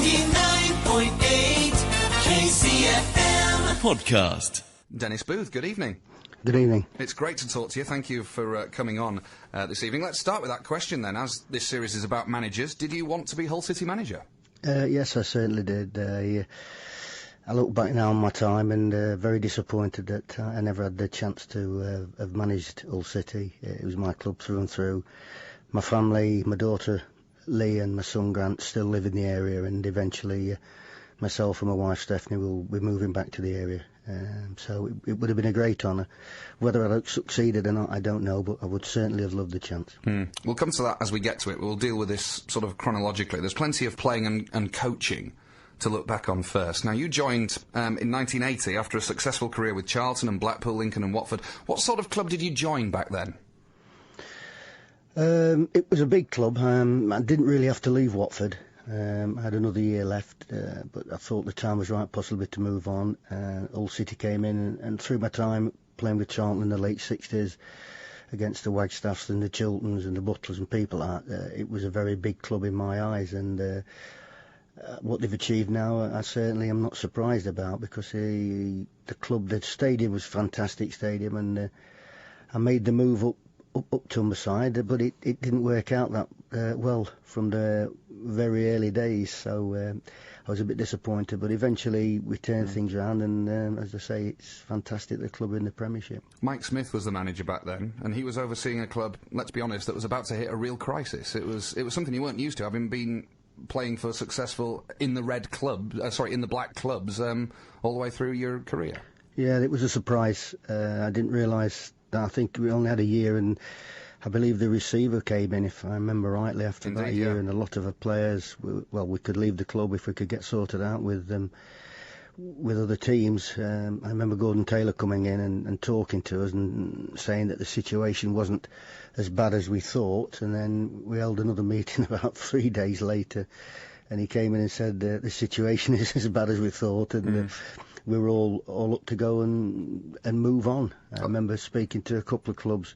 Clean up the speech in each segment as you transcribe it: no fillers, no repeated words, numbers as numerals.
99.8 KCFM Podcast. Dennis Booth, good evening. Good evening. It's great to talk to you. Thank you for coming on this evening. Let's start with that question then. As this series is about managers, did you want to be Hull City manager? Yes, I certainly did. I look back now on my time and very disappointed that I never had the chance to have managed Hull City. It was my club through and through. My family, my daughter Lee and my son Grant still live in the area, and eventually myself and my wife Stephanie will be moving back to the area. So it would have been a great honour. Whether I'd succeeded or not, I don't know, but I would certainly have loved the chance. We'll come to that as we get to it. We'll deal with this sort of chronologically. There's plenty of playing and coaching to look back on first. Now, you joined in 1980 after a successful career with Charlton and Blackpool, Lincoln and Watford. What sort of club did you join back then? It was a big club. I didn't really have to leave Watford. I had another year left, but I thought the time was right possibly to move on. Hull City came in, and through my time playing with Charlton in the late 60s against the Wagstaffs and the Chilterns and the Butlers and people like that, it was a very big club in my eyes, and what they've achieved now I certainly am not surprised about, because the club, the stadium was a fantastic stadium, and I made the move up to Humberside, but it didn't work out that well from the very early days, so I was a bit disappointed, but eventually we turned things around, and as I say, it's fantastic, the club in the Premiership. Mike Smith was the manager back then, and he was overseeing a club, let's be honest, that was about to hit a real crisis. It was something you weren't used to, having been playing for successful in the in the black clubs all the way through your career. Yeah, it was a surprise. I didn't realise. I think we only had a year, and I believe the receiver came in, if I remember rightly, after that year, and a lot of the players, we could leave the club if we could get sorted out with other teams. I remember Gordon Taylor coming in and talking to us and saying that the situation wasn't as bad as we thought, and then we held another meeting about 3 days later, and he came in and said the situation is as bad as we thought, and we were all up to go and move on. I remember speaking to a couple of clubs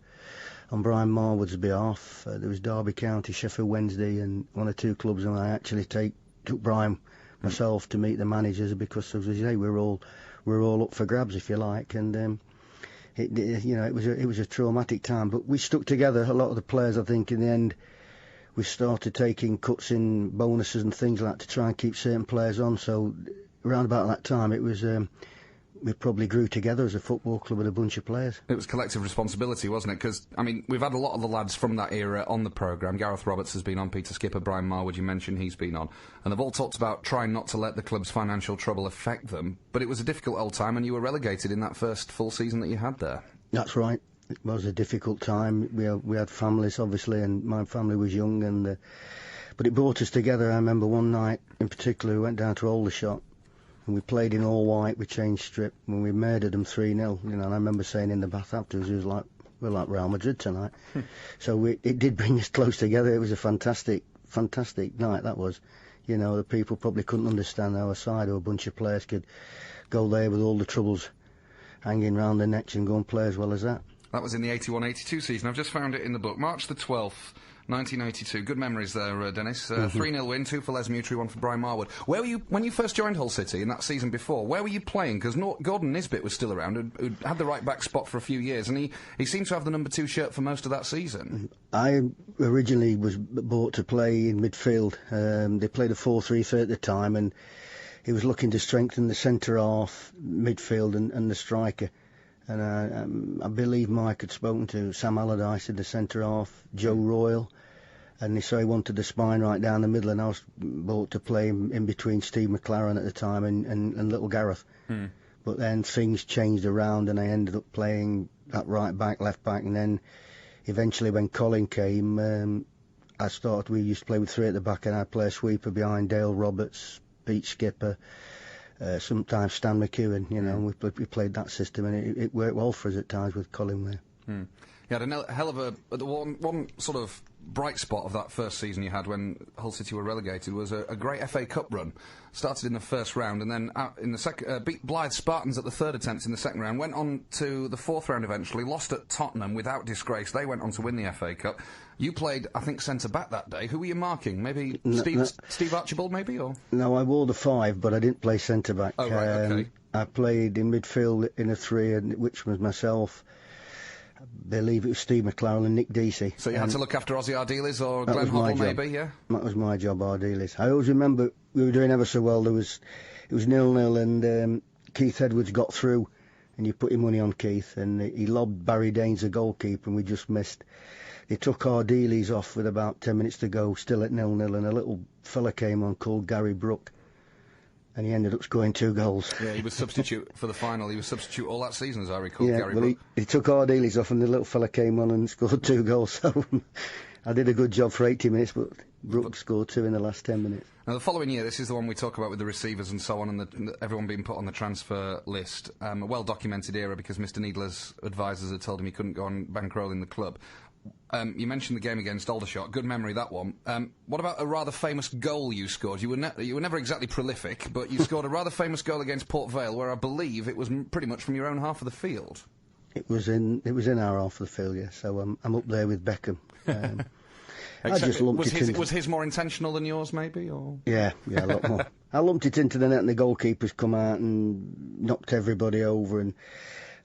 on Brian Marwood's behalf. There was Derby County, Sheffield Wednesday, and one or two clubs, and I actually took Brian myself to meet the managers, because, as I say, we're all up for grabs, if you like, and it was a traumatic time, but we stuck together. A lot of the players, I think, in the end, we started taking cuts in bonuses and things like that to try and keep certain players on. So around about that time, it was we probably grew together as a football club with a bunch of players. It was collective responsibility, wasn't it? Because, I mean, we've had a lot of the lads from that era on the programme. Gareth Roberts has been on, Peter Skipper, Brian Marwood, you mentioned, he's been on. And they've all talked about trying not to let the club's financial trouble affect them. But it was a difficult old time, and you were relegated in that first full season that you had there. That's right. It was a difficult time. We had families, obviously, and my family was young, and but it brought us together. I remember one night in particular, we went down to Aldershot, and we played in all white. We changed strip, and we murdered them 3-0. And I remember saying in the bath afterwards, it was like, we're like Real Madrid tonight. So it did bring us close together. It was a fantastic night, that was. The people probably couldn't understand our side, or a bunch of players could go there with all the troubles hanging round their necks and go and play as well as that. That was in the 81-82 season. I've just found it in the book. March the 12th, 1982. Good memories there, Dennis. 3-0 win, 2 for Les Mutry, 1 for Brian Marwood. Where were you, when you first joined Hull City in that season before, where were you playing? Because Gordon Nisbet was still around, who'd had the right-back spot for a few years, and he seemed to have the number 2 shirt for most of that season. I originally was bought to play in midfield. They played a 4-3-3 at the time, and he was looking to strengthen the centre-half, midfield, and the striker. And I believe Mike had spoken to Sam Allardyce in the centre-half, Joe Royal, and so he wanted the spine right down the middle, and I was bought to play in between Steve McLaren at the time and little Gareth. But then things changed around, and I ended up playing that right back, left back, and then eventually when Colin came, we used to play with 3 at the back, and I'd play a sweeper behind Dale Roberts, Pete Skipper, sometimes Stan McEwen, and we played that system, and it worked well for us at times with Colin there. You had a hell of one sort of bright spot of that first season you had when Hull City were relegated was a great FA Cup run. Started in the first round and then in the second beat Blythe Spartans at the third attempt in the second round. Went on to the fourth round eventually. Lost at Tottenham without disgrace. They went on to win the FA Cup. You played, I think, centre back that day. Who were you marking? Maybe Steve Archibald, maybe, or? No, I wore the 5, but I didn't play centre back. Oh right, okay. I played in midfield in a 3, which was myself. I believe it was Steve McLaren and Nick Deasy. So you had to look after Ozzy Ardiles or Glenn Hoddle, maybe, yeah? That was my job, Ardiles. I always remember we were doing ever so well. It was 0-0 and Keith Edwards got through and you put your money on Keith and he lobbed Barry Daines, the goalkeeper, and we just missed. They took Ardiles off with about 10 minutes to go, still at 0-0, and a little fella came on called Gary Brook. And he ended up scoring 2 goals. Yeah, he was substitute for the final. He was substitute all that season, as I recall. Yeah, Gary well, he took Ardiles off, and the little fella came on and scored 2 goals. So I did a good job for 80 minutes, but Brooks scored 2 in the last 10 minutes. Now, the following year, this is the one we talk about with the receivers and so on, and everyone being put on the transfer list. A well-documented era because Mr. Needler's advisors had told him he couldn't go on bankrolling the club. You mentioned the game against Aldershot. Good memory, that one. What about a rather famous goal you scored? You were never exactly prolific, but you scored a rather famous goal against Port Vale, where I believe it was pretty much from your own half of the field. It was in our half of the field, yeah. So I'm up there with Beckham. I just lumped Was his more intentional than yours, maybe? Or? Yeah, a lot more. I lumped it into the net, and the goalkeepers come out and knocked everybody over, and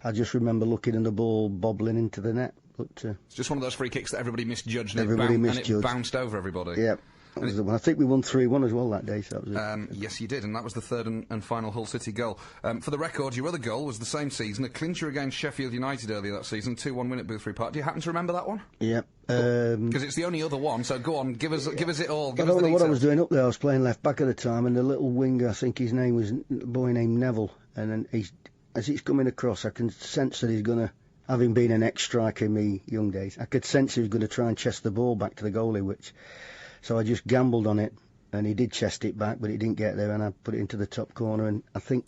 I just remember looking at the ball bobbling into the net. But, it's just one of those free kicks that everybody misjudged, and it bounced over everybody. Yeah. That was the one. I think we won 3-1 as well that day. So that was it. Yes, you did, and that was the third and final Hull City goal. For the record, your other goal was the same season, a clincher against Sheffield United earlier that season, 2-1 win at Boothby Park. Do you happen to remember that one? Yeah. Because it's the only other one, so go on, give us it all. I don't know what I was doing up there. I was playing left back at the time, and the little winger, I think his name was a boy named Neville, and then as he's coming across, I can sense that he's going to, having been an ex-striker in my young days, I could sense he was going to try and chest the ball back to the goalie, so I just gambled on it, and he did chest it back, but it didn't get there, and I put it into the top corner, and I think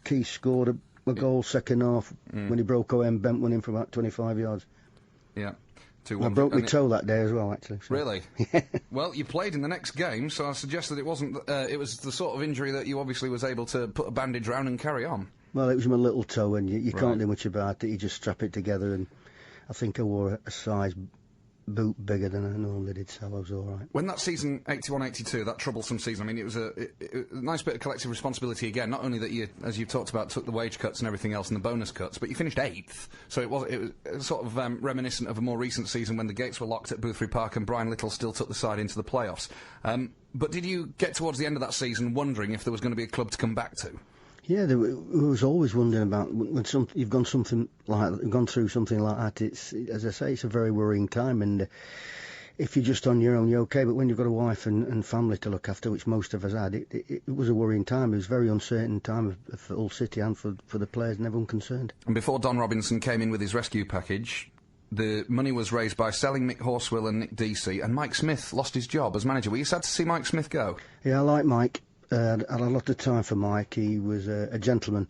Keith scored a goal second half when he broke away and bent one in from about 25 yards. Yeah. 2-1. I broke my toe that day as well, actually. So. Really? Yeah. Well, you played in the next game, so I suggest that it wasn't. It was the sort of injury that you obviously was able to put a bandage round and carry on. Well, it was my little toe, and you can't do much about it. You just strap it together, and I think I wore a size boot bigger than I normally did, so I was all right. When that season, 81-82, that troublesome season, I mean, it was a nice bit of collective responsibility again, not only that you, as you've talked about, took the wage cuts and everything else and the bonus cuts, but you finished 8th, so it was sort of reminiscent of a more recent season when the gates were locked at Boothby Park and Brian Little still took the side into the playoffs. But did you get towards the end of that season wondering if there was going to be a club to come back to? Yeah, I was always wondering about when you've gone through something like that. It's, as I say, it's a very worrying time, and if you're just on your own, you're okay. But when you've got a wife and family to look after, which most of us had, it was a worrying time. It was a very uncertain time for Hull City and for the players and everyone concerned. And before Don Robinson came in with his rescue package, the money was raised by selling Mick Horswell and Nick Deasy, and Mike Smith lost his job as manager. Were you sad to see Mike Smith go? Yeah, I like Mike. I had a lot of time for Mike. He was a gentleman.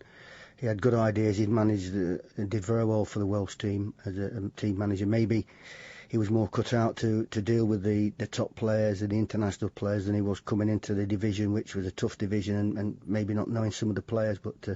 He had good ideas. He'd managed and did very well for the Welsh team as a team manager. Maybe he was more cut out to deal with the top players and the international players than he was coming into the division, which was a tough division, and maybe not knowing some of the players. But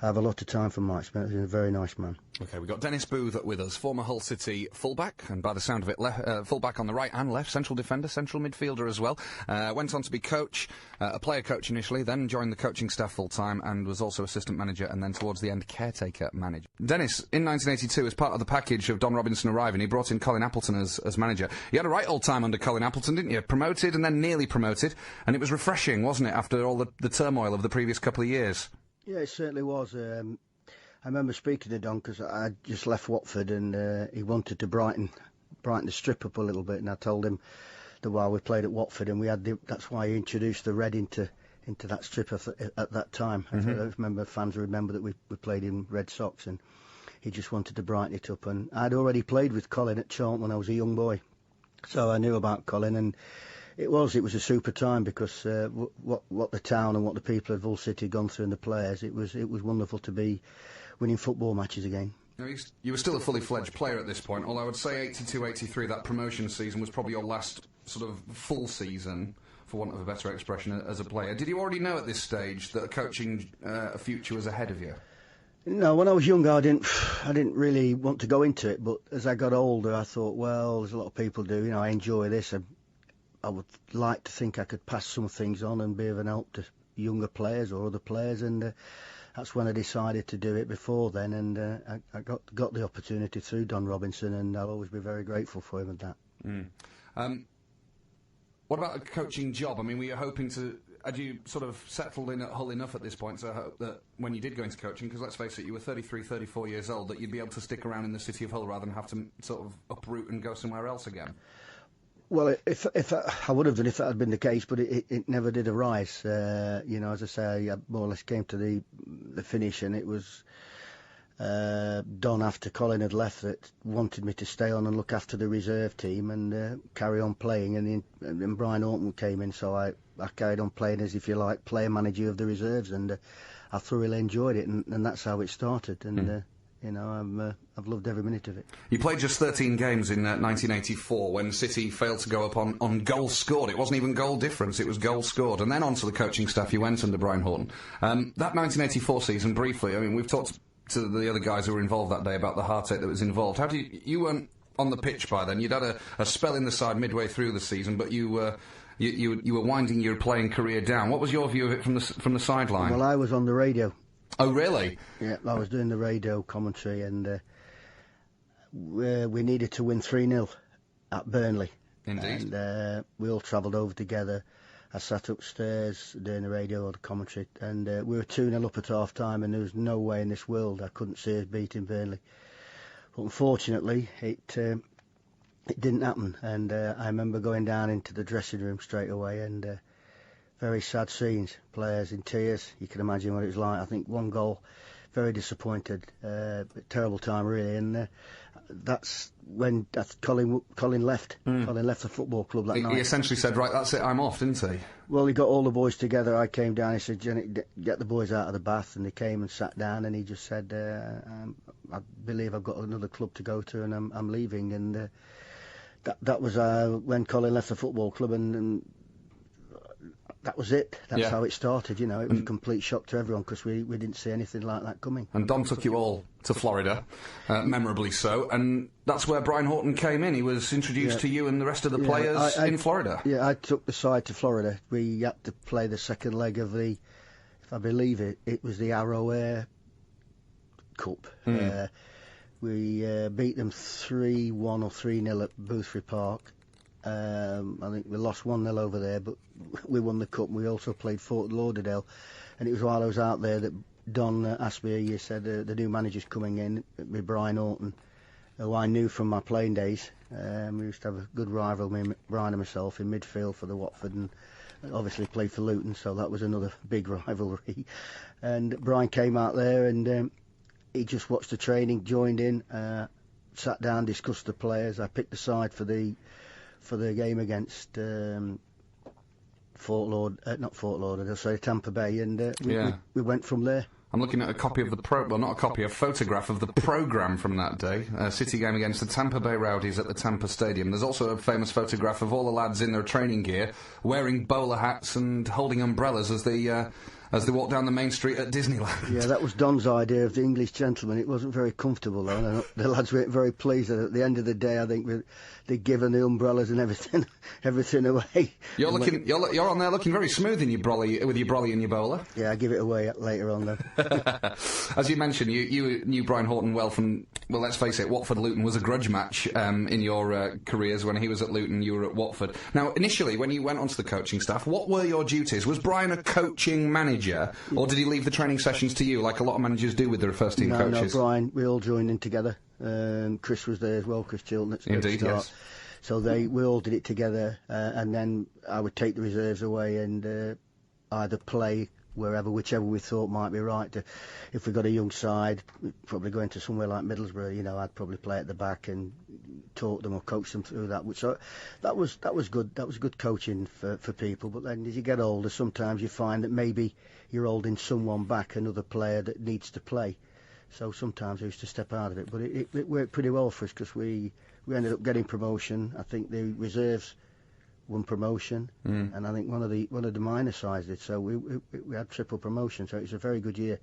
I have a lot of time for Mike Smith. He's a very nice man. OK, we've got Dennis Booth with us, former Hull City fullback, and by the sound of it, fullback on the right and left, central defender, central midfielder as well. Went on to be coach, a player coach initially, then joined the coaching staff full-time and was also assistant manager, and then towards the end, caretaker manager. Dennis, in 1982, as part of the package of Don Robinson arriving, he brought in Colin Appleton as manager. You had a right old time under Colin Appleton, didn't you? Promoted and then nearly promoted, and it was refreshing, wasn't it, after all the turmoil of the previous couple of years? Yeah, it certainly was. I remember speaking to Don because I just left Watford, and he wanted to brighten the strip up a little bit, and I told him that while we played at Watford, and that's why he introduced the red into that strip at that time. Mm-hmm. I remember fans remember that we played in red socks, and he just wanted to brighten it up. And I'd already played with Colin at Charlton when I was a young boy, so I knew about Colin, and it was a super time because what the town and what the people of Hull City had gone through and the players, it was wonderful to be winning football matches again. You were still a fully fledged player at this point, although I would say 82-83, that promotion season, was probably your last sort of full season, for want of a better expression, as a player. Did you already know at this stage that a coaching future was ahead of you? No, when I was younger, I didn't really want to go into it. But as I got older, I thought, well, there's a lot of people do. You know, I enjoy this. I would like to think I could pass some things on and be of an help to younger players or other players, and that's when I decided to do it. Before then, and I got the opportunity through Don Robinson, and I'll always be very grateful for him at that. What about a coaching job? I mean, were you hoping to... Had you sort of settled in at Hull enough at this point to hope that when you did go into coaching, because let's face it, you were 33, 34 years old, that you'd be able to stick around in the city of Hull rather than have to sort of uproot and go somewhere else again? Well, if I would have done if that had been the case, but it never did arise. You know, as I say, I more or less came to the finish, and it was Don, after Colin had left, that wanted me to stay on and look after the reserve team and carry on playing, and then Brian Horton came in, so I carried on playing as, if you like, player manager of the reserves, and I thoroughly enjoyed it, and that's how it started, and you know, I've loved every minute of it. You played just 13 games in 1984 when City failed to go up on goals scored. It wasn't even goal difference, it was goals scored. And then onto the coaching staff you went under Brian Horton. That 1984 season, briefly, I mean, we've talked to the other guys who were involved that day about the heartache that was involved. How do you weren't on the pitch by then? You'd had a spell in the side midway through the season, but you were winding your playing career down. What was your view of it from the sideline? Well, I was on the radio. Oh, really? Yeah, I was doing the radio commentary, and we needed to win 3-0 at Burnley. Indeed. And we all travelled over together. I sat upstairs doing the radio or the commentary, and we were 2-0 up at half time, and there was no way in this world I couldn't see us beating Burnley. But unfortunately, it didn't happen, and I remember going down into the dressing room straight away, and very sad scenes, players in tears. You can imagine what it was like. I think one goal, very disappointed, terrible time really, and that's when Colin left. Colin left the football club that night. He essentially said, right, that's it, I'm off, didn't he? Well, he got all the boys together. I came down, he said, Jenny, get the boys out of the bath, and they came and sat down, and he just said, I believe I've got another club to go to, and I'm leaving, and that was when Colin left the football club, and that was it. That's how it started, you know. It was a complete shock to everyone, because we didn't see anything like that coming. And Don took you all to Florida, memorably so, and that's where Brian Horton came in. He was introduced to you and the rest of the players in Florida. Yeah, I took the side to Florida. We had to play the second leg of the, if I believe it was the Arrow Air Cup. We beat them 3-1 or 3-0 at Boothby Park. I think we lost 1-0 over there, but we won the cup. We also played Fort Lauderdale, and it was while I was out there that Don asked me. He said the new manager's coming in with Brian Horton, who I knew from my playing days. We used to have a good rivalry, Brian and myself, in midfield for the Watford, and obviously played for Luton, so that was another big rivalry. And Brian came out there, and he just watched the training, joined in, sat down, discussed the players. I picked the side for the game against Tampa Bay, and we went from there. I'm looking at a copy of a photograph of the programme from that day. City game against the Tampa Bay Rowdies at the Tampa Stadium. There's also a famous photograph of all the lads in their training gear, wearing bowler hats and holding umbrellas as they walk down the main street at Disneyland. Yeah, that was Don's idea of the English gentleman. It wasn't very comfortable, though, and the lads weren't very pleased. At the end of the day, I think they'd given the umbrellas and everything away. You're on there looking very smooth in your brolly, with your brolly and your bowler. Yeah, I give it away later on, then. As you mentioned, you knew Brian Horton well from, well, let's face it, Watford-Luton was a grudge match in your careers. When he was at Luton, you were at Watford. Now, initially, when you went onto the coaching staff, what were your duties? Was Brian a coaching manager, or did he leave the training sessions to you, like a lot of managers do with their first-team coaches? No, Brian, we all joined in together. Chris was there as well, Chris Chilton. Indeed, yes. So we all did it together, and then I would take the reserves away and either play whichever we thought might be right. If we got a young side, we'd probably go into somewhere like Middlesbrough. You know, I'd probably play at the back and talk them or coach them through that. So that was good. That was good coaching for people. But then as you get older, sometimes you find that maybe you're holding someone back, another player that needs to play. So sometimes we used to step out of it, but it worked pretty well for us because we ended up getting promotion. I think the reserves won promotion, and I think one of the minor sides did. So we had triple promotion. So it was a very good year.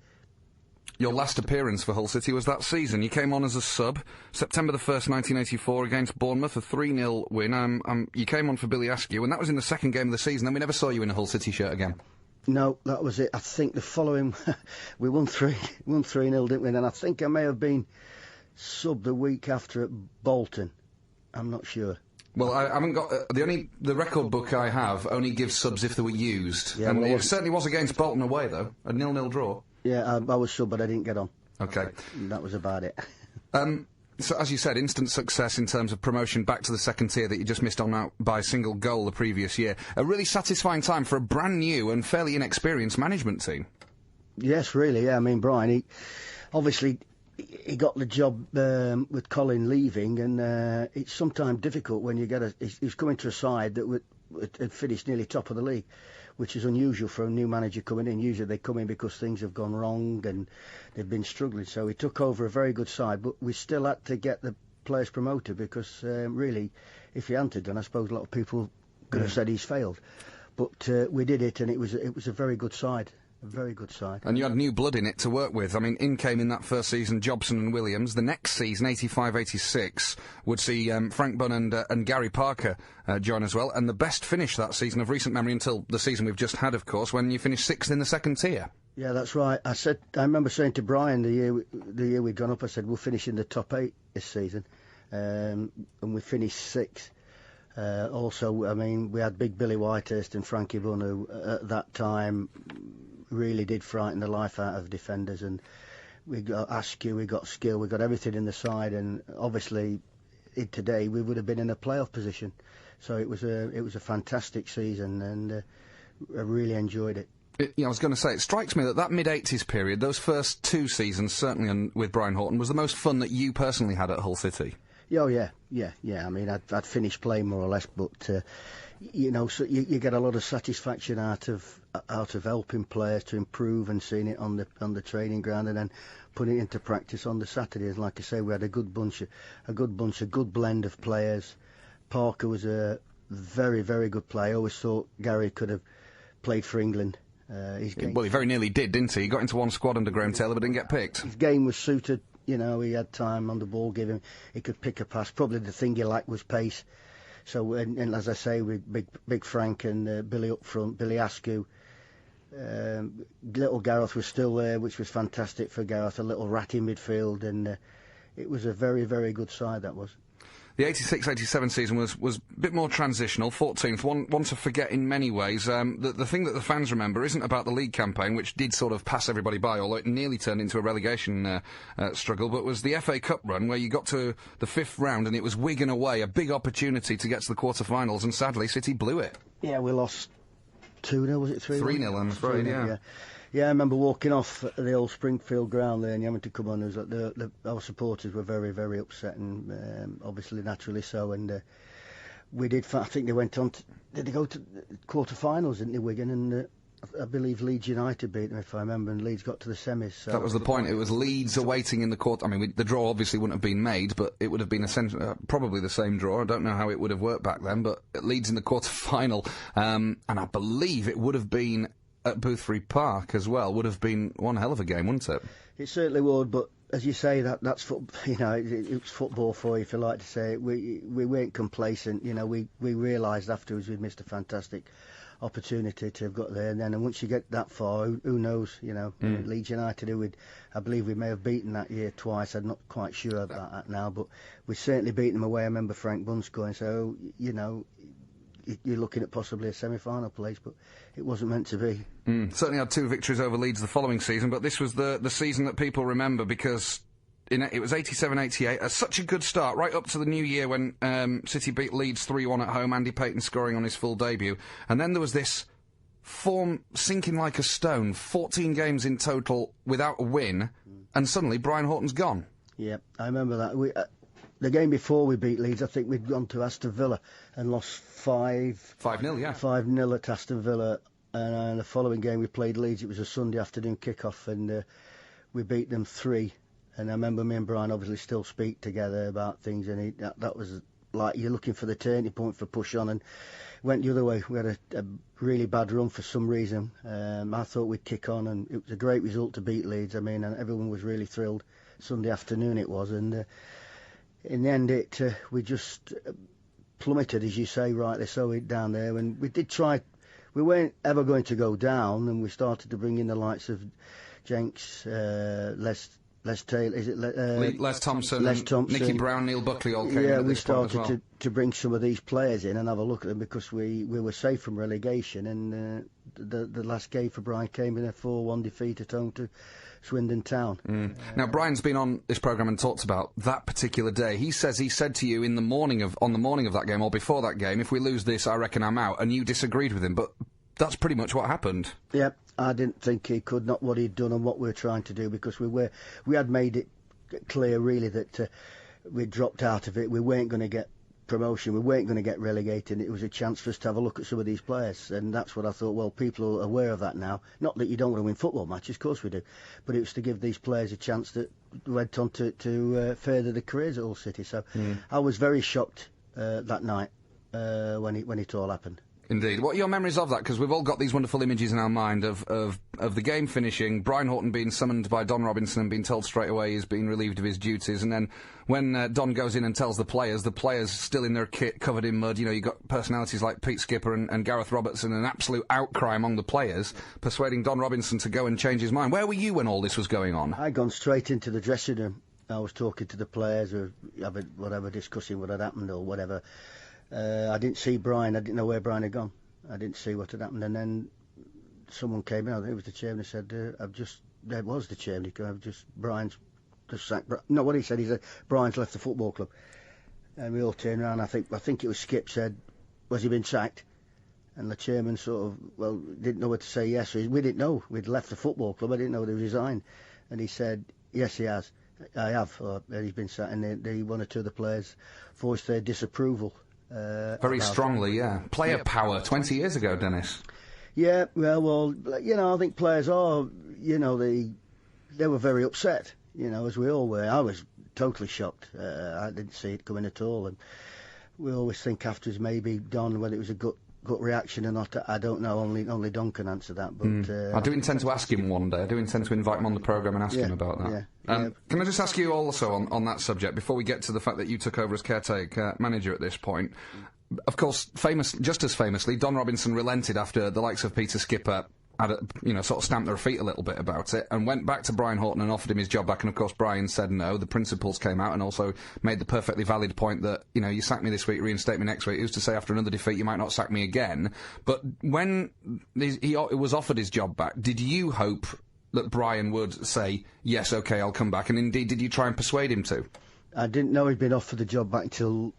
Your last appearance for Hull City was that season. You came on as a sub, September the 1st, 1984, against Bournemouth, a 3-0 win. You came on for Billy Askew, and that was in the second game of the season, and we never saw you in a Hull City shirt again. No, that was it. I think the following, we won 3-0, didn't we? And I think I may have been sub the week after at Bolton. I'm not sure. Well, I haven't got the record book I have only gives subs if they were used, Yeah, and well, it certainly was against Bolton away though, a 0-0 draw. Yeah, I was sub, but I didn't get on. Okay, that was about it. So, as you said, instant success in terms of promotion back to the second tier that you just missed on out by a single goal the previous year. A really satisfying time for a brand new and fairly inexperienced management team. Yes, really, yeah. I mean, Brian, he got the job with Colin leaving, and it's sometimes difficult when you get he's coming to a side that had finished nearly top of the league, which is unusual for a new manager coming in. Usually they come in because things have gone wrong and they've been struggling. So he took over a very good side, but we still had to get the players promoted because really, if he hadn't done, I suppose a lot of people could have said he's failed. But we did it, and it was a very good side. A very good side. And you had new blood in it to work with. I mean, in came in that first season Jobson and Williams. The next season, 85-86, would see Frank Bunn and Gary Parker join as well. And the best finish that season of recent memory until the season we've just had, of course, when you finished 6th in the second tier. Yeah, that's right. I remember saying to Brian the year we'd gone up, I said, we'll finish in the top 8 this season. And we finished 6th. Also, I mean, we had big Billy Whitehurst and Frankie Bunn, who at that time really did frighten the life out of defenders, and we got Askew, we got skill, we got everything in the side, and obviously today we would have been in a playoff position. So it was a fantastic season, and I really enjoyed it. I was going to say, it strikes me that mid-80s period, those first 2 seasons, certainly with Brian Horton, was the most fun that you personally had at Hull City. Oh yeah. I mean, I'd finished playing more or less, but so you get a lot of satisfaction out of helping players to improve and seeing it on the training ground, and then putting it into practice on the Saturdays. Like I say, we had a good good blend of players. Parker was a very, very good player. I always thought Gary could have played for England. Well, he very nearly did, didn't he? He got into one squad under Graham Taylor, but didn't get picked. His game was suited. He had time on the ball, he could pick a pass. Probably the thing he lacked was pace. So, and as I say, with big Frank and Billy up front, Billy Askew, little Gareth was still there, which was fantastic for Gareth, a little ratty midfield, and it was a very, very good side, that was. The 86-87 season was a bit more transitional, 14th, one to forget in many ways. The thing that the fans remember isn't about the league campaign, which did sort of pass everybody by, although it nearly turned into a relegation struggle, but was the FA Cup run, where you got to the 5th round and it was Wigan away, a big opportunity to get to the quarter-finals, and sadly City blew it. Yeah, we lost 2-0, was it 3-0? 3-0, I'm afraid, yeah. Yeah, I remember walking off the old Springfield ground there and having to come on. It was like our supporters were very, very upset, and obviously naturally so. And we did. I think they went on. Did they go to quarter-finals, didn't they, Wigan? And I believe Leeds United beat them, if I remember, and Leeds got to the semis. So that was the point. It was Leeds awaiting in the quarter. I mean, the draw obviously wouldn't have been made, but it would have been probably the same draw. I don't know how it would have worked back then, but Leeds in the quarter-final, and I believe it would have been at Boothbury Park as well. Would have been one hell of a game, wouldn't it? It certainly would, but as you say, that's it's football for you, if you like to say it. We weren't complacent. We realised afterwards we'd missed a fantastic opportunity to have got there, and then once you get that far, who knows? Leeds United, I believe we may have beaten that year twice. I'm not quite sure about that now, but we certainly beat them away. I remember Frank Bunn scoring, so you're looking at possibly a semi-final place, but it wasn't meant to be. Certainly had 2 victories over Leeds the following season, but this was the season that people remember because it was 87-88, such a good start, right up to the new year when City beat Leeds 3-1 at home, Andy Payton scoring on his full debut, and then there was this form sinking like a stone, 14 games in total without a win, and suddenly Brian Horton's gone. Yeah, I remember that. The game before we beat Leeds, I think we'd gone to Aston Villa and lost 5-0, yeah. 5-0 at Aston Villa, and the following game we played Leeds, it was a Sunday afternoon kick-off, and we beat them 3. And I remember me and Brian obviously still speak together about things, and that was like you're looking for the turning point for push on, and went the other way. We had a really bad run for some reason. I thought we'd kick on, and it was a great result to beat Leeds. I mean, and everyone was really thrilled. Sunday afternoon it was, and in the end we just plummeted, as you say, rightly so, down there. And we did try. We weren't ever going to go down, and we started to bring in the likes of Jenks, Les Taylor, is it Les Thompson, Nicky Brown, Neil Buckley all came in at this point as well. We started to bring some of these players in and have a look at them, because we were safe from relegation, and the last game for Brian came in a 4-1 defeat at home to Swindon Town. Now, Brian's been on this programme and talked about that particular day. He says he said to you on the morning of that game, or before that game, if we lose this, I reckon I'm out, and you disagreed with him, but that's pretty much what happened. Yeah, I didn't think he could, not what he'd done and what we were trying to do, because we had made it clear really that we'd dropped out of it. We weren't going to get promotion, we weren't going to get relegated. It was a chance for us to have a look at some of these players, and that's what I thought. Well, people are aware of that now. Not that you don't want to win football matches, of course we do, but it was to give these players a chance that went on to further their careers at Hull City. So I was very shocked that night when it all happened. Indeed. What are your memories of that? Because we've all got these wonderful images in our mind of the game finishing, Brian Horton being summoned by Don Robinson and being told straight away he's being relieved of his duties, and then when Don goes in and tells the players still in their kit, covered in mud, you've got personalities like Pete Skipper and Gareth Robertson, an absolute outcry among the players, persuading Don Robinson to go and change his mind. Where were you when all this was going on? I'd gone straight into the dressing room. I was talking to the players, or whatever, discussing what had happened or whatever. I didn't see Brian. I didn't know where Brian had gone. I didn't see what had happened. And then someone came in, I think it was the chairman, and said, there was the chairman, Brian's just sacked. No, what he said, Brian's left the football club. And we all turned around. I think it was Skip said, was he been sacked? And the chairman sort of, didn't know what to say yes. We didn't know. We'd left the football club. I didn't know they resigned. And he said, yes, he has. I have. He's been sacked. And one or two of the players voiced their disapproval. Very strongly, yeah. Player power 20 years ago, Dennis. Yeah, well, I think players are, they were very upset, as we all were. I was totally shocked. I didn't see it coming at all. And we always think afterwards maybe Don, whether it was a gut reaction or not, I don't know. Only Don can answer that. But I do intend to ask him one day. I do intend to invite him on the programme and ask him about that. Yeah. Can I just ask you also on that subject, before we get to the fact that you took over as caretaker manager at this point? Of course, just as famously, Don Robinson relented after the likes of Peter Skipper had sort of stamped their feet a little bit about it, and went back to Brian Horton and offered him his job back, and of course Brian said no. The principals came out and also made the perfectly valid point that, you sack me this week, reinstate me next week. Who's to say after another defeat you might not sack me again? But when he was offered his job back, did you hope that Brian would say, yes, OK, I'll come back? And indeed, did you try and persuade him to? I didn't know he'd been offered the job back until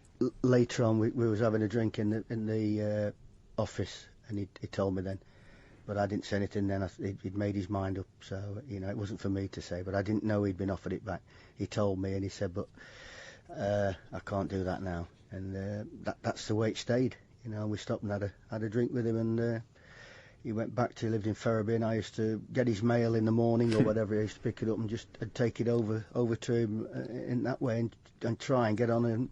later on. We was having a drink in the office, and he told me then. But I didn't say anything then. He'd made his mind up, so, it wasn't for me to say. But I didn't know he'd been offered it back. He told me, and he said, but I can't do that now. And that's the way it stayed. We stopped and had a drink with him, and he went back to, he lived in Ferriby, and I used to get his mail in the morning or whatever. I used to pick it up and just take it over to him in that way, and try and get on and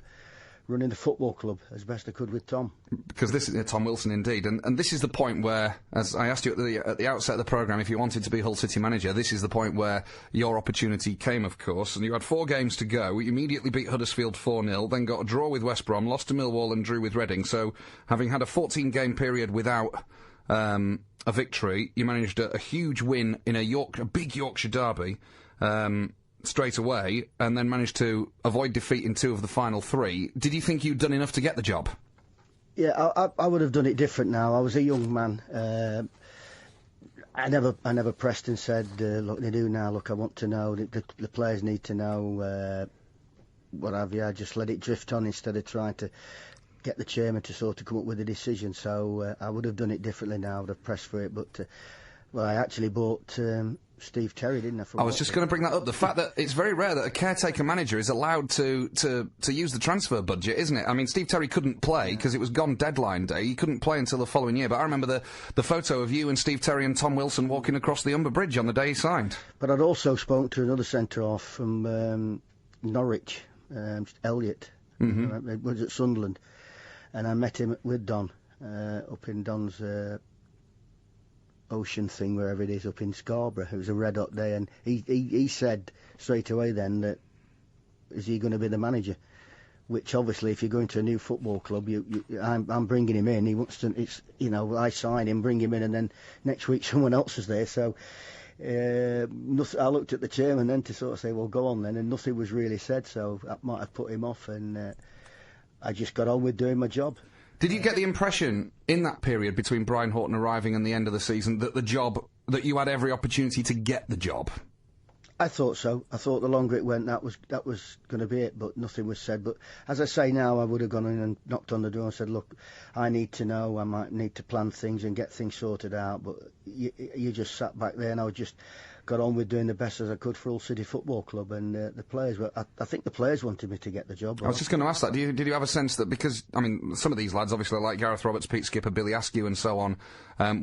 running the football club as best I could with Tom. Because this is Tom Wilson, indeed, and this is the point where, as I asked you at the outset of the programme, if you wanted to be Hull City manager, this is the point where your opportunity came, of course, and you had 4 games to go. You immediately beat Huddersfield 4-0, then got a draw with West Brom, lost to Millwall and drew with Reading. So, having had a 14-game period without a victory, you managed a huge win in a big Yorkshire derby, straight away, and then managed to avoid defeat in 2 of the final 3. Did you think you'd done enough to get the job? Yeah, I would have done it different now. I was a young man. I never pressed and said, look, they do now, look, I want to know, the players need to know, what have you. I just let it drift on instead of trying to get the chairman to sort of come up with a decision. So I would have done it differently now. I would have pressed for it, but Well, I actually bought Steve Terry, didn't I? I was just going to bring that up. The fact that it's very rare that a caretaker manager is allowed to use the transfer budget, isn't it? I mean, Steve Terry couldn't play because it was gone deadline day. He couldn't play until the following year. But I remember the photo of you and Steve Terry and Tom Wilson walking across the Humber Bridge on the day he signed. But I'd also spoken to another centre-half from Norwich, Elliott, was at Sunderland, and I met him with Don up in Don's ocean thing, wherever it is, up in Scarborough. It was a red hot day, and he said straight away then that, is he going to be the manager? Which obviously, if you're going to a new football club, I'm bringing him in. He wants to, I sign him, bring him in, and then next week someone else is there. So I looked at the chairman then to sort of say, well, go on then, and nothing was really said. So that might have put him off, and I just got on with doing my job. Did you get the impression in that period between Brian Horton arriving and the end of the season that you had every opportunity to get the job? I thought so. I thought the longer it went, that was going to be it, but nothing was said. But as I say now, I would have gone in and knocked on the door and said, look, I need to know, I might need to plan things and get things sorted out. But you just sat back there, and I just got on with doing the best as I could for Hull City Football Club, and the players were. I think the players wanted me to get the job. I was just going to ask that. Did you have a sense that, because I mean, some of these lads, obviously like Gareth Roberts, Pete Skipper, Billy Askew, and so on,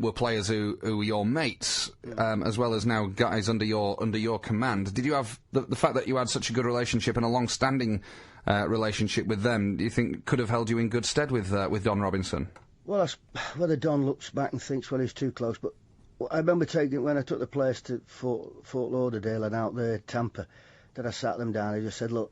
were players who were your mates, as well as now guys under your command. Did you have the fact that you had such a good relationship and a long-standing relationship with them? Do you think could have held you in good stead with Don Robinson? Well, whether Don looks back and thinks, well, he's too close, but I remember when I took the players to Fort Lauderdale and out there, Tampa, that I sat them down. I just said, look,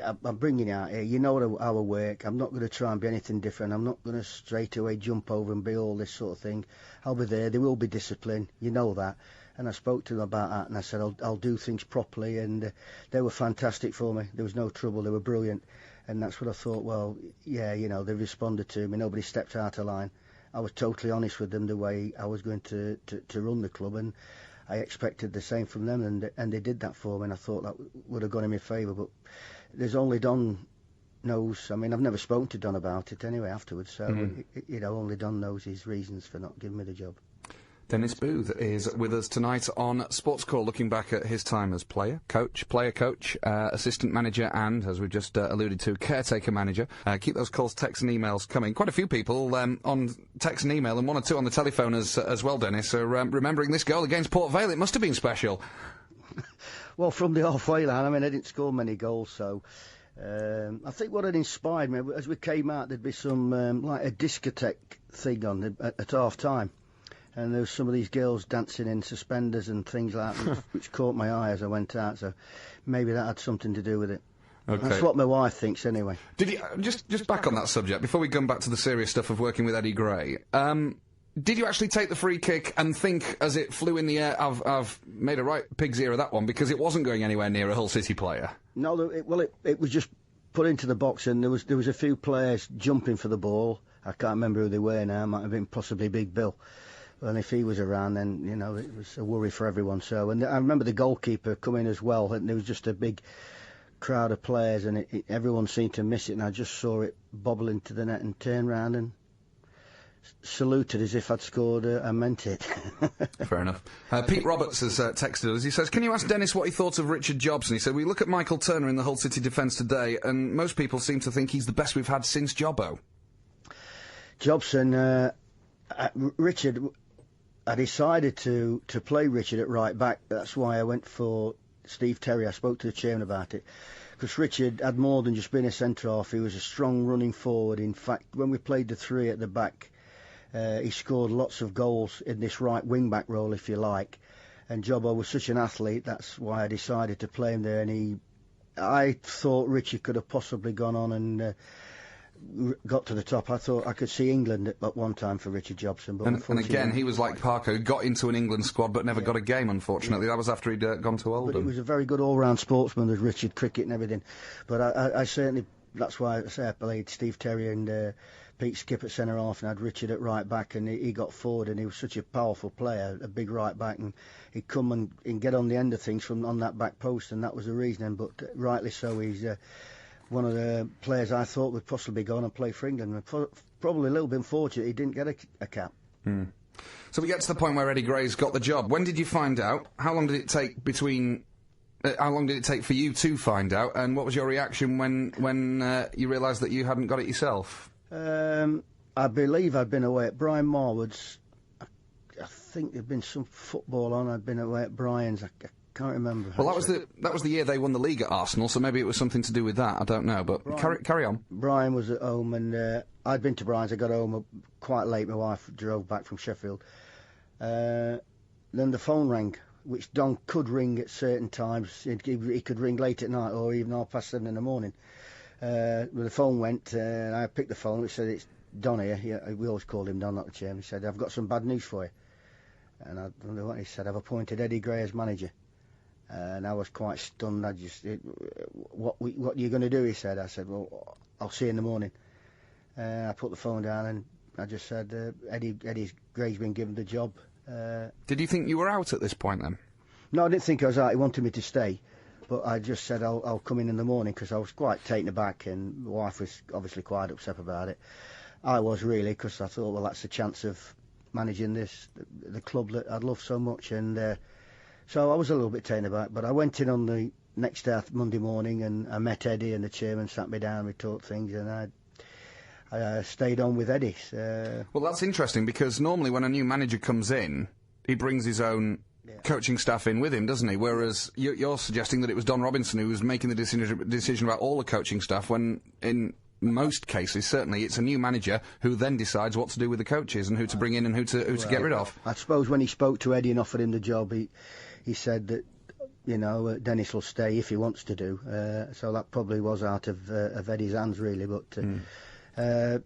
I'm bringing you out here. You know how I work. I'm not going to try and be anything different. I'm not going to straight away jump over and be all this sort of thing. I'll be there. There will be discipline. You know that. And I spoke to them about that, and I said, I'll do things properly. And they were fantastic for me. There was no trouble. They were brilliant. And that's what I thought, well, yeah, they responded to me. Nobody stepped out of line. I was totally honest with them the way I was going to run the club, and I expected the same from them, and they did that for me, and I thought that would have gone in my favour. But there's only Don knows. I mean, I've never spoken to Don about it anyway afterwards, so only Don knows his reasons for not giving me the job. Dennis Booth is with us tonight on Sports Call, looking back at his time as player coach, assistant manager, and, as we've just alluded to, caretaker manager. Keep those calls, texts and emails coming. Quite a few people on text and email, and one or two on the telephone as well, Dennis, are remembering this goal against Port Vale. It must have been special. Well, from the halfway line, I mean, I didn't score many goals, so I think what had inspired me, as we came out, there'd be some, like a discotheque thing on at half-time. And there was some of these girls dancing in suspenders and things like that, which caught my eye as I went out. So maybe that had something to do with it. Okay. That's what my wife thinks, anyway. Did you just back on that subject before we come back to the serious stuff of working with Eddie Gray? Did you actually take the free kick and think, as it flew in the air, I've made a right pig's ear of that one, because it wasn't going anywhere near a Hull City player? No, it was just put into the box, and there was a few players jumping for the ball. I can't remember who they were now. It might have been possibly Big Bill. And if he was around, then, it was a worry for everyone. So, and I remember the goalkeeper coming as well, and there was just a big crowd of players, and everyone seemed to miss it, and I just saw it bobble into the net and turn round and saluted as if I'd scored and meant it. Fair enough. Pete Roberts has texted us. He says, can you ask Dennis what he thought of Richard Jobson? He said, we look at Michael Turner in the Hull City defence today, and most people seem to think he's the best we've had since Jobbo. Jobson, Richard... I decided to play Richard at right back. That's why I went for Steve Terry. I spoke to the chairman about it, because Richard had more than just being a centre-half. He was a strong running forward. In fact, when we played the three at the back, he scored lots of goals in this right wing-back role, if you like. And Jobbo was such an athlete, that's why I decided to play him there. And I thought Richard could have possibly gone on and got to the top. I thought I could see England at one time for Richard Jobson. But and again, he was like Parker, who got into an England squad but never got a game, unfortunately. That was after he'd gone to Oldham. But he was a very good all-round sportsman, as Richard, cricket and everything. But I certainly, that's why I say I played Steve Terry and Pete Skip at centre-half, and had Richard at right-back, and he got forward, and he was such a powerful player, a big right-back, and he'd come and get on the end of things from on that back post, and that was the reasoning. But rightly so, he's... one of the players I thought would possibly go on and play for England. Probably a little bit unfortunate he didn't get a cap. So we get to the point where Eddie Gray's got the job. When did you find out? How long did it take how long did it take for you to find out? And what was your reaction when you realised that you hadn't got it yourself? I believe I'd been away at Brian Marwood's. I think there'd been some football on. I'd been away at Brian's. I can't remember. Well, that was the year they won the league at Arsenal, so maybe it was something to do with that. I don't know, but carry on. Brian was at home, and I'd been to Brian's. I got home quite late. My wife drove back from Sheffield. Then the phone rang, which Don could ring at certain times. He could ring late at night or even 7:30 in the morning. The phone went, and I picked the phone. It said, "It's Don here." Yeah, we always called him Don, not the chairman. He said, "I've got some bad news for you." And I don't know what he said. "I've appointed Eddie Gray as manager." And I was quite stunned. What are you going to do? He said. I said, "Well, I'll see you in the morning." I put the phone down and I just said, Eddie Gray's been given the job. Did you think you were out at this point then? No, I didn't think I was out. He wanted me to stay. But I just said I'll come in the morning because I was quite taken aback, and my wife was obviously quite upset about it. I was really, because I thought, well, that's a chance of managing the club that I'd love so much, and so I was a little bit taken aback. But I went in on the next day, Monday morning, and I met Eddie, and the chairman sat me down, we talked things, and I stayed on with Eddie. Well, that's interesting, because normally when a new manager comes in, he brings his own coaching staff in with him, doesn't he? Whereas you're suggesting that it was Don Robinson who was making the decision about all the coaching staff, when in most cases, certainly, it's a new manager who then decides what to do with the coaches and who to bring in and who to get rid of. I suppose when he spoke to Eddie and offered him the job, he said that, Dennis will stay if he wants to do. So that probably was out of Eddie's hands, really. But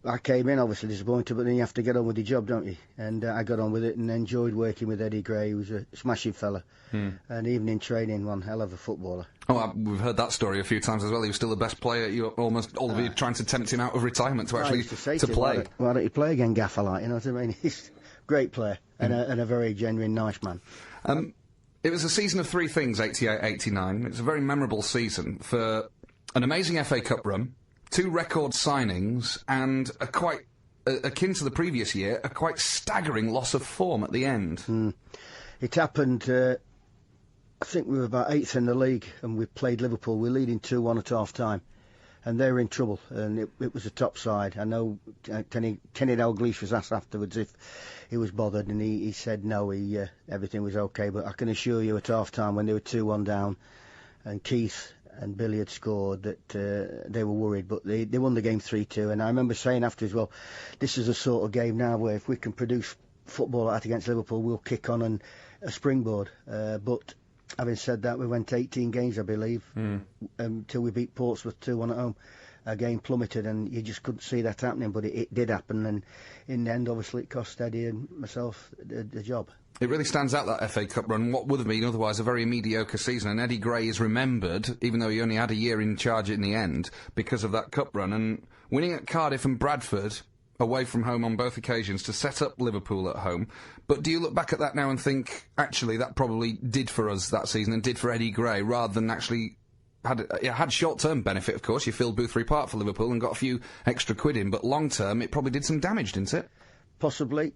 I came in obviously disappointed, but then you have to get on with the job, don't you? And I got on with it and enjoyed working with Eddie Gray, who was a smashing fella. And even in training, one hell of a footballer. Oh, we've heard that story a few times as well. He was still the best player. You almost all of you trying to tempt him out of retirement to actually to play. Why don't you play again, Gaffer? Like, you know what I mean? He's a great player and a very genuine, nice man. It was a season of three things, 88-89. It was a very memorable season for an amazing FA Cup run, 2 record signings, and a quite, akin to the previous year, a quite staggering loss of form at the end. It happened, I think we were about 8th in the league, and we played Liverpool. We were leading 2-1 at half-time, and they were in trouble, and it was a top side. I know Kenny Dalglish was asked afterwards if he was bothered, and he said no, everything was okay, but I can assure you at half-time when they were 2-1 down, and Keith and Billy had scored, that they were worried, but they won the game 3-2, and I remember saying after as well, this is a sort of game now where if we can produce football like that against Liverpool, we'll kick on and a springboard. But having said that, we went 18 games, I believe, until we beat Portsmouth 2-1 at home. A game plummeted, and you just couldn't see that happening, but it did happen, and in the end, obviously, it cost Eddie and myself the job. It really stands out, that FA Cup run, what would have been otherwise a very mediocre season, and Eddie Gray is remembered, even though he only had a year in charge in the end, because of that cup run, and winning at Cardiff and Bradford away from home on both occasions to set up Liverpool at home. But do you look back at that now and think, actually, that probably did for us that season and did for Eddie Gray, rather than actually had short-term benefit, of course. You filled Boothby Park for Liverpool and got a few extra quid in, but long-term, it probably did some damage, didn't it? Possibly.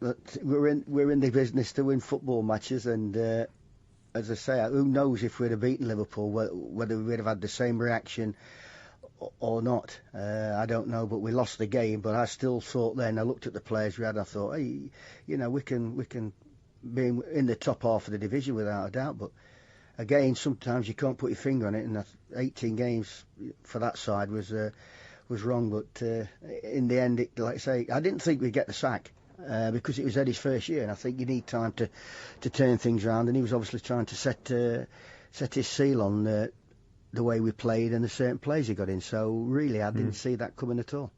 But we're in the business to win football matches, and as I say, who knows if we'd have beaten Liverpool, whether we'd have had the same reaction or not. I don't know, but we lost the game. But I still thought then, I looked at the players we had, I thought, hey, we can be in the top half of the division without a doubt. But again, sometimes you can't put your finger on it, and 18 games for that side was wrong. But in the end, like I say, I didn't think we'd get the sack. Because it was Eddie's first year, and I think you need time to turn things around, and he was obviously trying to set his seal on the way we played and the certain plays he got in, so really I didn't see that coming at all.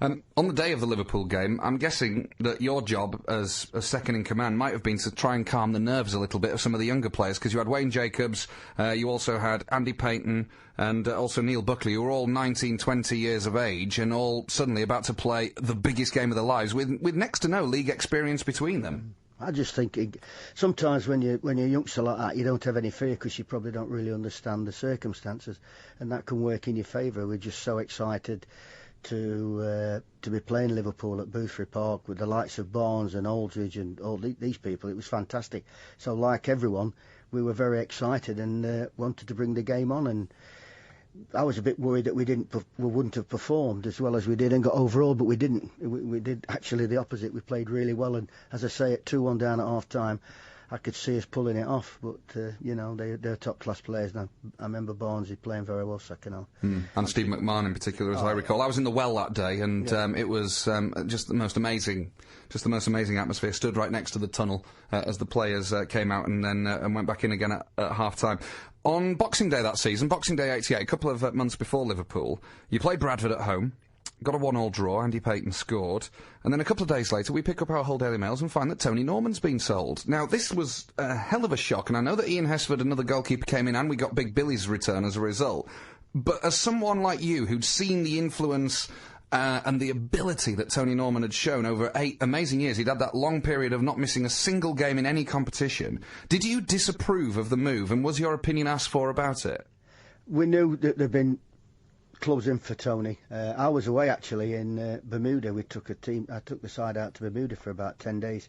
On the day of the Liverpool game, I'm guessing that your job as a second-in-command might have been to try and calm the nerves a little bit of some of the younger players, because you had Wayne Jacobs, you also had Andy Payton, and also Neil Buckley, who were all 19, 20 years of age, and all suddenly about to play the biggest game of their lives, with next to no league experience between them. I just think sometimes when you're a youngster like that, you don't have any fear because you probably don't really understand the circumstances, and that can work in your favour. We're just so excited to be playing Liverpool at Boothby Park with the likes of Barnes and Aldridge and all these people. It was fantastic. So like everyone, we were very excited and wanted to bring the game on, and I was a bit worried that we wouldn't have performed as well as we did and got overall, but we didn't. We did actually the opposite. We played really well, and as I say, at 2-1 down at half time, I could see us pulling it off, but they're top class players now. I remember Barnes playing very well second half. And Steve McMahon in particular, as I recall. I was in the well that day, and it was just the most amazing atmosphere. Stood right next to the tunnel as the players came out and then and went back in again at half time. On Boxing Day that season, Boxing Day '88, a couple of months before Liverpool, you played Bradford at home. Got a 1-1 draw, Andy Payton scored, and then a couple of days later we pick up our Hull Daily Mails and find that Tony Norman's been sold. Now, this was a hell of a shock, and I know that Ian Hesford, another goalkeeper, came in and we got Big Billy's return as a result. But as someone like you, who'd seen the influence and the ability that Tony Norman had shown over 8 amazing years, he'd had that long period of not missing a single game in any competition, did you disapprove of the move, and was your opinion asked for about it? We knew that there'd been clubs in for Tony. I was away actually in Bermuda. I took the side out to Bermuda for about 10 days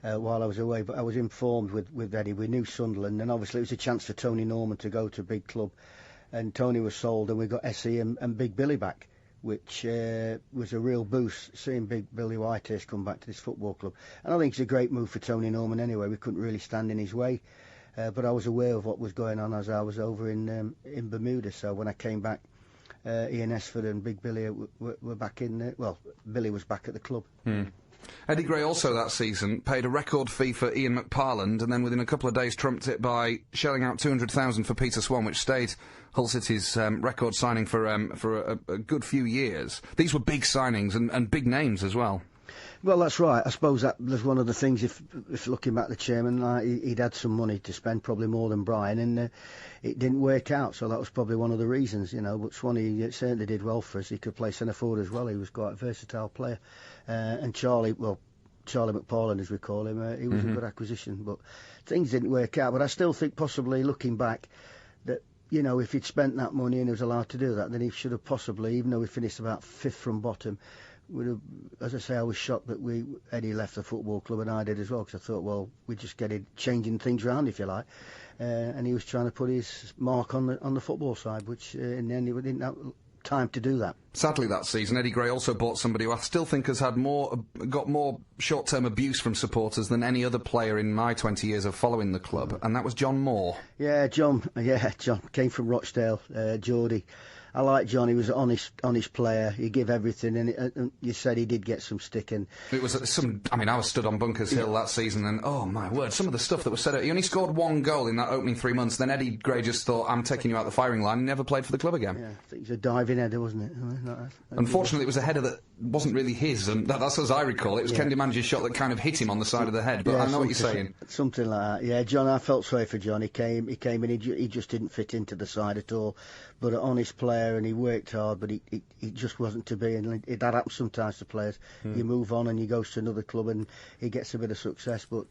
while I was away, but I was informed with Eddie. We knew Sunderland, and obviously it was a chance for Tony Norman to go to a big club, and Tony was sold, and we got SE and Big Billy back, which was a real boost, seeing Big Billy Whitehair's come back to this football club. And I think it's a great move for Tony Norman anyway. We couldn't really stand in his way, but I was aware of what was going on as I was over in Bermuda, so when I came back, Ian Hesford and Big Billy were back in. Billy was back at the club. Eddie Gray also that season paid a record fee for Ian McParland, and then within a couple of days trumped it by shelling out $200,000 for Peter Swan, which stayed Hull City's record signing for a good few years. These were big signings and big names as well. Well, that's right. I suppose that was one of the things, if looking back, the chairman, he'd had some money to spend, probably more than Brian, and it didn't work out, so that was probably one of the reasons, but Swanee certainly did well for us. He could play centre forward as well. He was quite a versatile player. And Charlie McParland, as we call him, he was a good acquisition, but things didn't work out. But I still think, possibly looking back, that if he'd spent that money and he was allowed to do that, then he should have possibly, even though we finished about 5th from bottom, would have, as I say, I was shocked that Eddie left the football club, and I did as well, because I thought, well, we're just changing things around, if you like, and he was trying to put his mark on the football side, which in the end he didn't have time to do that. Sadly, that season, Eddie Gray also bought somebody who I still think has had got more short-term abuse from supporters than any other player in my 20 years of following the club, and that was John Moore. John came from Rochdale, Geordie. I like John. He was an honest player. He gave everything, and you said he did get some stick. And it was I was stood on Bunkers Hill that season, and oh my word, some of the stuff that was said. He only scored 1 goal in that opening 3 months. Then Eddie Gray just thought, "I'm taking you out the firing line," and never played for the club again. Yeah, I think it was a diving header, wasn't it? Unfortunately, it was a header that wasn't really his, and that's as I recall. It was Ken Dimanji's shot that kind of hit him on the side of the head. But I know what you're saying. Something like that. Yeah, John. I felt sorry for John. He came, and he just didn't fit into the side at all. But an honest player, and he worked hard, but he just wasn't to be, and that happens sometimes to players. You move on and you go to another club and he gets a bit of success, but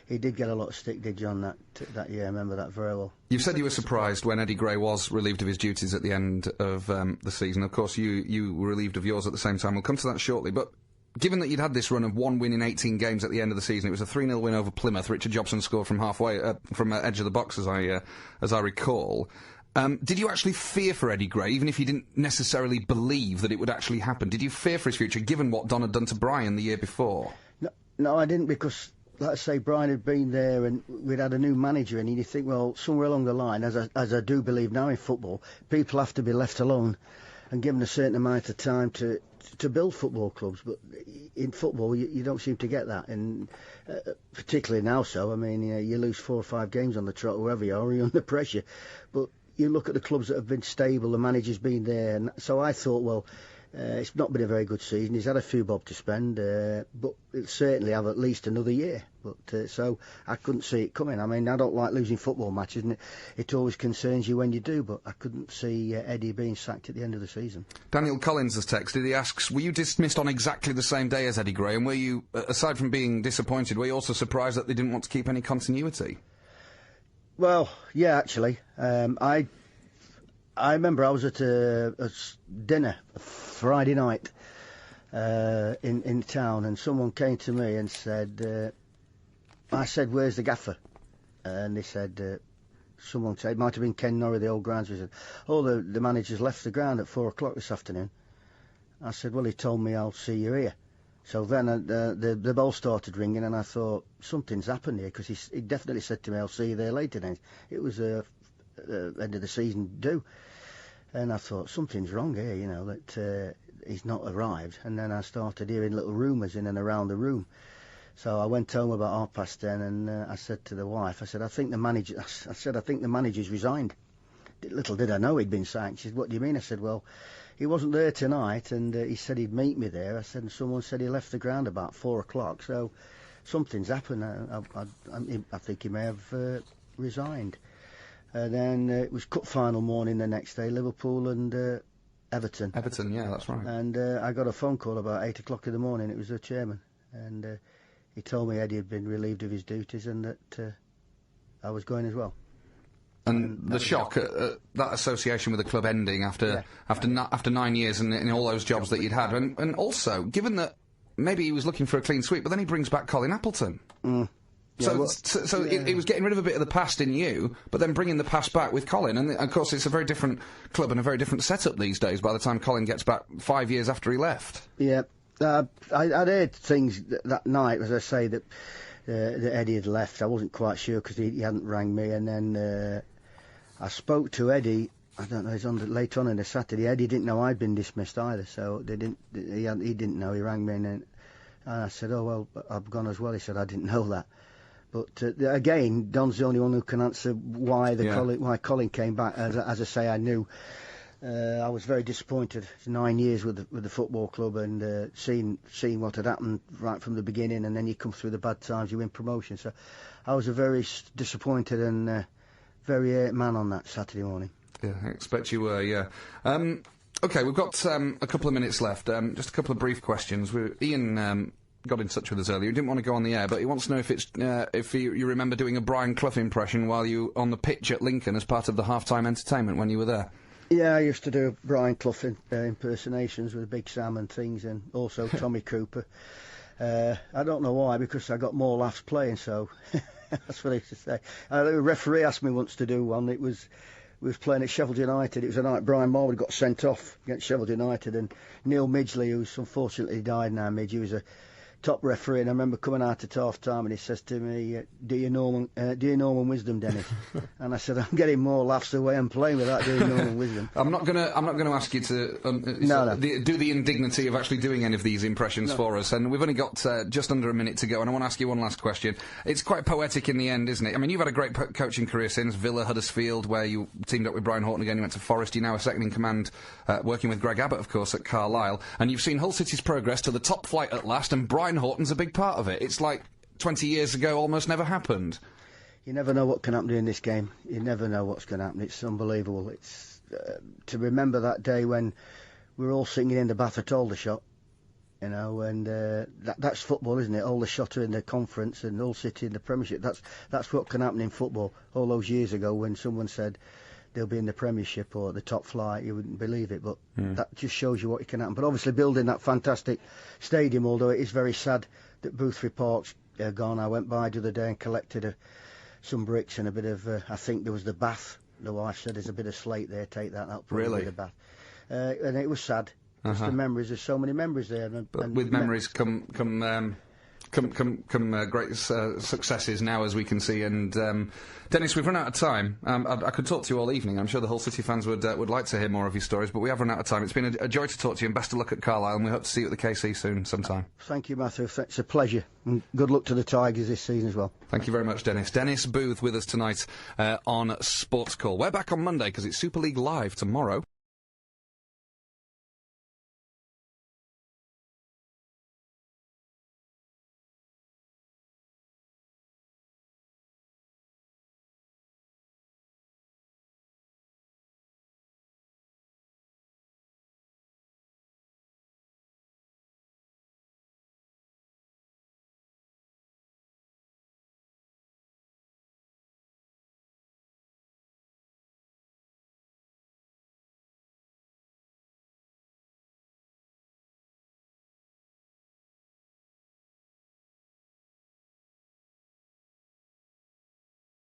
he did get a lot of stick, did John, that year. I remember that very well. You've said you were surprised when Eddie Gray was relieved of his duties at the end of the season. Of course, you were relieved of yours at the same time. We'll come to that shortly, but given that you'd had this run of 1 win in 18 games at the end of the season, it was a 3-0 win over Plymouth. Richard Jobson scored from halfway, from edge of the box, as I recall. Did you actually fear for Eddie Gray, even if you didn't necessarily believe that it would actually happen? Did you fear for his future, given what Don had done to Brian the year before? No, I didn't, because, like I say, Brian had been there and we'd had a new manager, and you think, well, somewhere along the line, as I do believe now in football, people have to be left alone and given a certain amount of time to build football clubs. But in football, you don't seem to get that, and particularly now. So, I mean, you lose 4 or 5 games on the trot, wherever you are, you're under pressure. But you look at the clubs that have been stable, the manager's been there, and so I thought, well, it's not been a very good season. He's had a few bob to spend, but it'll certainly have at least another year. But so I couldn't see it coming. I mean, I don't like losing football matches, and it always concerns you when you do, but I couldn't see Eddie being sacked at the end of the season. Daniel Collins has texted. He asks, were you dismissed on exactly the same day as Eddie Gray, and were you, aside from being disappointed, were you also surprised that they didn't want to keep any continuity? Well, yeah, actually. I remember I was at a dinner Friday night in town, and someone came to me and said, I said, "Where's the gaffer?" And they said, someone said, it might have been Ken Norrie, the old groundsman, said, "Oh, the manager's left the ground at 4 o'clock this afternoon." I said, "Well, he told me I'll see you here." So then the bell started ringing, and I thought, something's happened here, because he definitely said to me, "I'll see you there later." Then it was end of the season due, and I thought, something's wrong here, you know, that he's not arrived. And then I started hearing little rumours in and around the room. So I went home about 10:30, and I said to the wife, I said, I think the manager's resigned. Little did I know he'd been sacked. She said, "What do you mean?" I said, "Well, he wasn't there tonight, and he said he'd meet me there." I said, "And someone said he left the ground about 4 o'clock, so something's happened. I think he may have resigned." And then it was cup final morning the next day, Liverpool and Everton. Everton, yeah, that's right. And I got a phone call about 8 o'clock in the morning. It was the chairman, and he told me Eddie had been relieved of his duties and that I was going as well. And the shock at that association with the club ending after 9 years and all those jobs that you'd had, and also given that maybe he was looking for a clean sweep, but then he brings back Colin Appleton. Mm. Yeah, It was getting rid of a bit of the past in you, but then bringing the past back with Colin. And of course, it's a very different club and a very different setup these days. By the time Colin gets back 5 years after he left. Yeah, I'd heard things that night, as I say, that Eddie had left. I wasn't quite sure because he hadn't rang me, and then I spoke to Eddie. I don't know. It was late on a Saturday. Eddie didn't know I'd been dismissed either, so he didn't know. He rang me, and I said, "Oh well, I've gone as well." He said, "I didn't know that." But again, Don's the only one who can answer why Colin came back. As I say, I knew. I was very disappointed. It's 9 years with the football club, and seeing what had happened right from the beginning, and then you come through the bad times, you win promotion. So I was a very disappointed and very hurt man on that Saturday morning. Yeah, I expect you were, yeah. OK, we've got a couple of minutes left. Just a couple of brief questions. Ian got in touch with us earlier. He didn't want to go on the air, but he wants to know if you remember doing a Brian Clough impression while you were on the pitch at Lincoln as part of the half-time entertainment when you were there. Yeah, I used to do Brian Clough impersonations with Big Sam and things, and also Tommy Cooper. I don't know why, because I got more laughs playing, so that's what I used to say. The referee asked me once to do one. We was playing at Sheffield United. It was a night Brian Marwood got sent off against Sheffield United, and Neil Midgley, who's unfortunately died now, he was a top referee, and I remember coming out at half time, and he says to me, do you Norman Wisdom, Dennis?" And I said, "I'm getting more laughs the way I'm playing without doing Norman Wisdom." I'm not gonna ask you to do the indignity of actually doing any of these impressions for us, and we've only got just under a minute to go, and I want to ask you one last question. It's quite poetic in the end, isn't it? I mean, you've had a great coaching career since Villa, Huddersfield, where you teamed up with Brian Horton again. You went to Forest. You're now a second in command, working with Greg Abbott, of course, at Carlisle, and you've seen Hull City's progress to the top flight at last, and Brian Horton's a big part of it. It's like 20 years ago almost never happened. You never know what can happen in this game. You never know what's going to happen. It's unbelievable. It's to remember that day when we were all singing in the bath at Aldershot, you know, and that's football, isn't it? Aldershot are in the conference and Hull City in the Premiership. That's what can happen in football. All those years ago when someone said they'll be in the Premiership or the top flight, you wouldn't believe it, but that just shows you what can happen. But obviously building that fantastic stadium, although it is very sad that Boothby Park's gone. I went by the other day and collected some bricks and a bit of, I think there was the bath. The wife said there's a bit of slate there, take that out. Really? The bath. And it was sad. Just the memories, there's so many memories there. But with memories come great successes now, as we can see. And Dennis, we've run out of time. I could talk to you all evening. I'm sure the Hull City fans would like to hear more of your stories, but we have run out of time. It's been a joy to talk to you, and best of luck at Carlisle, and we hope to see you at the KC soon sometime. Thank you, Matthew. It's a pleasure, and good luck to the Tigers this season as well. Thank you very much, Dennis. Dennis Booth with us tonight on Sports Call. We're back on Monday because it's Super League Live tomorrow.